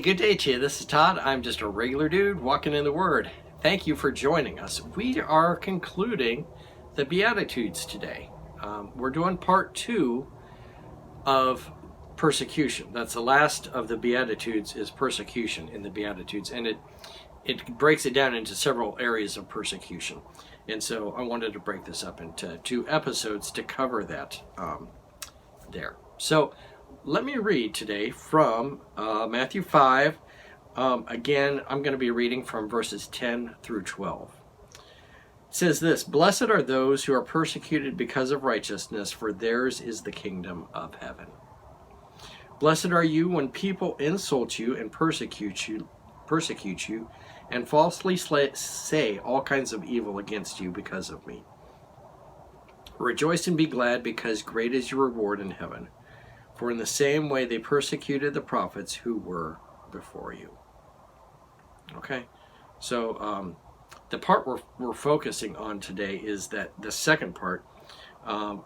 good day to you. This is Todd. I'm just a regular dude walking in the Word. Thank you for joining us. We are concluding the Beatitudes today. We're doing part 2 of persecution. That's the last of the Beatitudes, is persecution in the Beatitudes, and it breaks it down into several areas of persecution. And so I wanted to break this up into 2 episodes to cover that there. So let me read today from Matthew 5. Again, I'm going to be reading from verses 10 through 12. It says this: "Blessed are those who are persecuted because of righteousness, for theirs is the kingdom of heaven. Blessed are you when people insult you and persecute you, and falsely say all kinds of evil against you because of me. Rejoice and be glad, because great is your reward in heaven. For in the same way they persecuted the prophets who were before you." Okay, so the part we're focusing on today is that the second part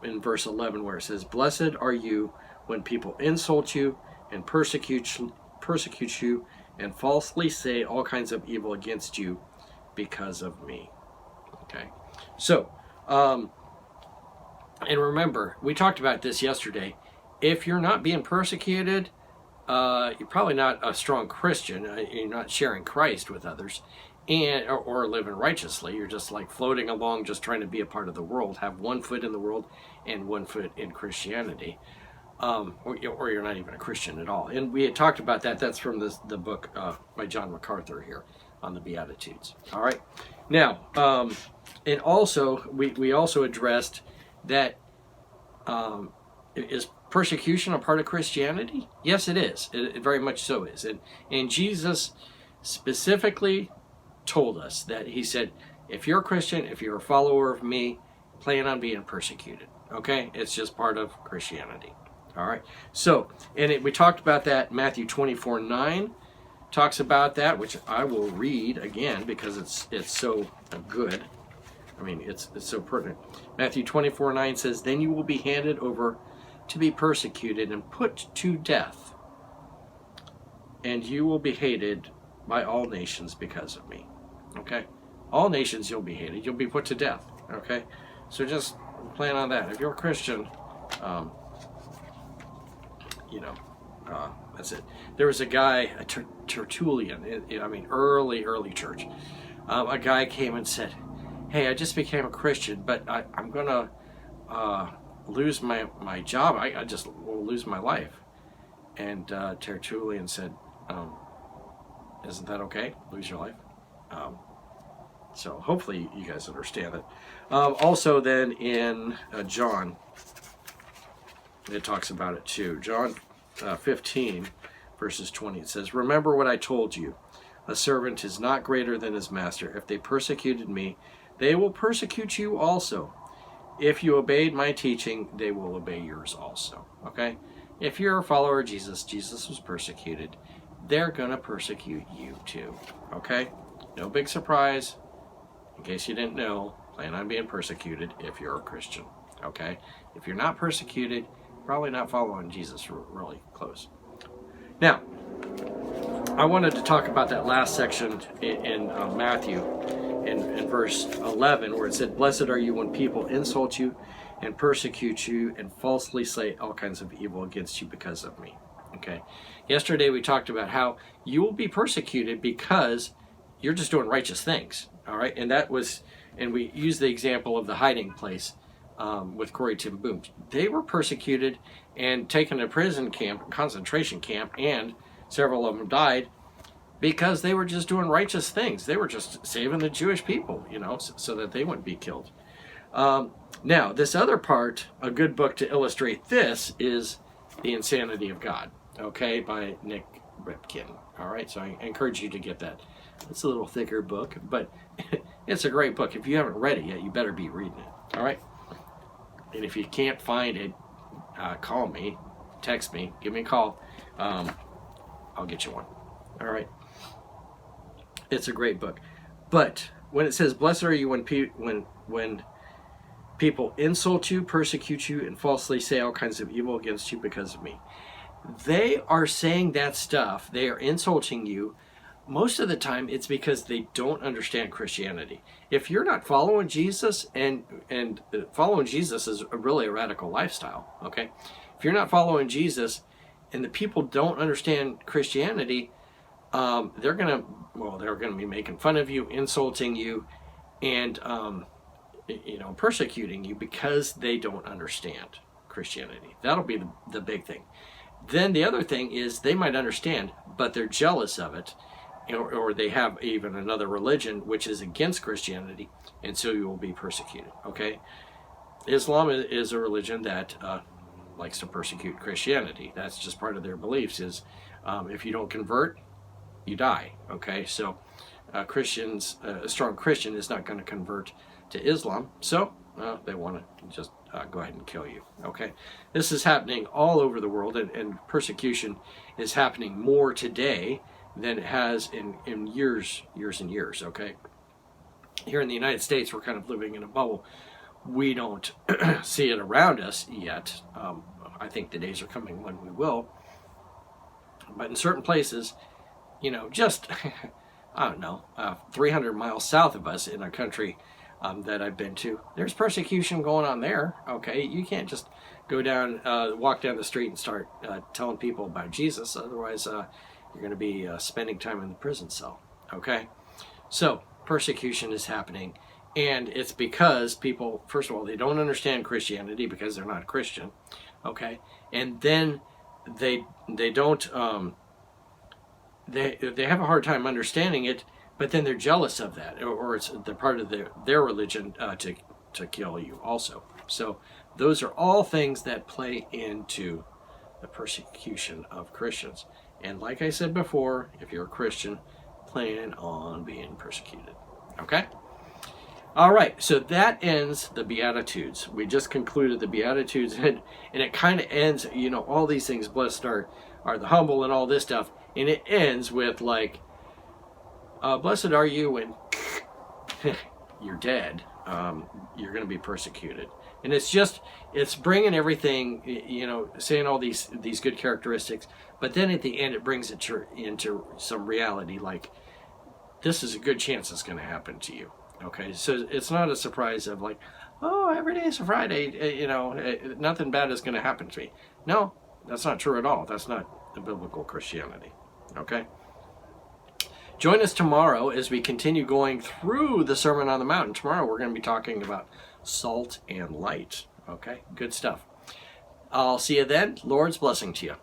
in verse 11, where it says, "Blessed are you when people insult you and persecute you and falsely say all kinds of evil against you because of me." Okay, so and remember, we talked about this yesterday. If you're not being persecuted, you're probably not a strong Christian. You're not sharing Christ with others, or living righteously. You're just like floating along, just trying to be a part of the world, have one foot in the world and one foot in Christianity, or you're not even a Christian at all. And we had talked about that. That's from the book by John MacArthur here on the Beatitudes. All right. Now, and also we also addressed that. Is persecution a part of Christianity? Yes, it is. It very much so is. And Jesus specifically told us that. He said, if you're a Christian, if you're a follower of me, plan on being persecuted. Okay? It's just part of Christianity. All right? So, and we talked about that. Matthew 24:9 talks about that, which I will read again because it's so good. I mean, it's so pertinent. Matthew 24:9 says, "Then you will be handed over to be persecuted and put to death, and you will be hated by all nations because of me." Okay? All nations you'll be hated. You'll be put to death. Okay? So just plan on that. If you're a Christian, that's it. There was a guy, a Tertullian, early church. A guy came and said, "Hey, I just became a Christian, but I'm going to lose my job. I just will lose my life." And Tertullian said, "Isn't that okay? Lose your life?" So hopefully you guys understand it. Also then in John, it talks about it too. John 15 verses 20, it says, "Remember what I told you. A servant is not greater than his master. If they persecuted me, they will persecute you also. If you obeyed my teaching, they will obey yours also." Okay? If you're a follower of Jesus, Jesus was persecuted. They're going to persecute you too. Okay? No big surprise. In case you didn't know, plan on being persecuted if you're a Christian. Okay? If you're not persecuted, probably not following Jesus really close. Now, I wanted to talk about that last section in Matthew. In verse 11, where it said, "Blessed are you when people insult you and persecute you and falsely say all kinds of evil against you because of me." Okay. Yesterday we talked about how you will be persecuted because you're just doing righteous things. All right. And we used the example of the hiding place with Corrie ten Boom. They were persecuted and taken to prison camp, concentration camp, and several of them died because they were just doing righteous things. They were just saving the Jewish people, so that they wouldn't be killed. Now, this other part, a good book to illustrate this, is The Insanity of God, okay, by Nick Ripkin. All right, so I encourage you to get that. It's a little thicker book, but it's a great book. If you haven't read it yet, you better be reading it, all right? And if you can't find it, call me, text me, give me a call. I'll get you one, all right? It's a great book. But when it says, "Blessed are you when people insult you, persecute you, and falsely say all kinds of evil against you because of me," they are saying that stuff, they are insulting you. Most of the time it's because they don't understand Christianity. If you're not following Jesus, and following Jesus is really a radical lifestyle, okay? If you're not following Jesus and the people don't understand Christianity, they're gonna be making fun of you, insulting you, and persecuting you because they don't understand Christianity. That'll be the big thing. Then the other thing is they might understand, but they're jealous of it, or they have even another religion which is against Christianity, and so you will be persecuted. Okay, Islam is a religion that likes to persecute Christianity. That's just part of their beliefs. Is if you don't convert, you die. Okay, so Christians, a strong Christian is not going to convert to Islam, so they want to just go ahead and kill you. Okay, this is happening all over the world, and persecution is happening more today than it has in years and years. Okay, here in the United States, we're kind of living in a bubble. We don't see it around us yet. I think the days are coming when we will. But in certain places, just I don't know, 300 miles south of us in a country that I've been to, there's persecution going on there. Okay, you can't just go down, walk down the street and start telling people about Jesus. Otherwise, you're going to be spending time in the prison cell. Okay, so persecution is happening, and it's because people, first of all, they don't understand Christianity because they're not Christian. Okay, and then they don't they have a hard time understanding it, but then they're jealous of that, or it's the part of their religion to kill you also. So those are all things that play into the persecution of Christians. And like I said before, if you're a Christian, plan on being persecuted. Okay? All right, so that ends the Beatitudes. We just concluded the Beatitudes, and it kind of ends, all these things, blessed are the humble and all this stuff, and it ends with like, blessed are you when you're dead. You're going to be persecuted. And it's bringing everything, saying all these good characteristics, but then at the end it brings it into some reality, like this is a good chance it's going to happen to you. Okay, so it's not a surprise of like, oh, every day is a Friday, nothing bad is going to happen to me. No, that's not true at all. That's not the biblical Christianity. Okay? Join us tomorrow as we continue going through the Sermon on the Mount. Tomorrow we're going to be talking about salt and light. Okay, good stuff. I'll see you then. Lord's blessing to you.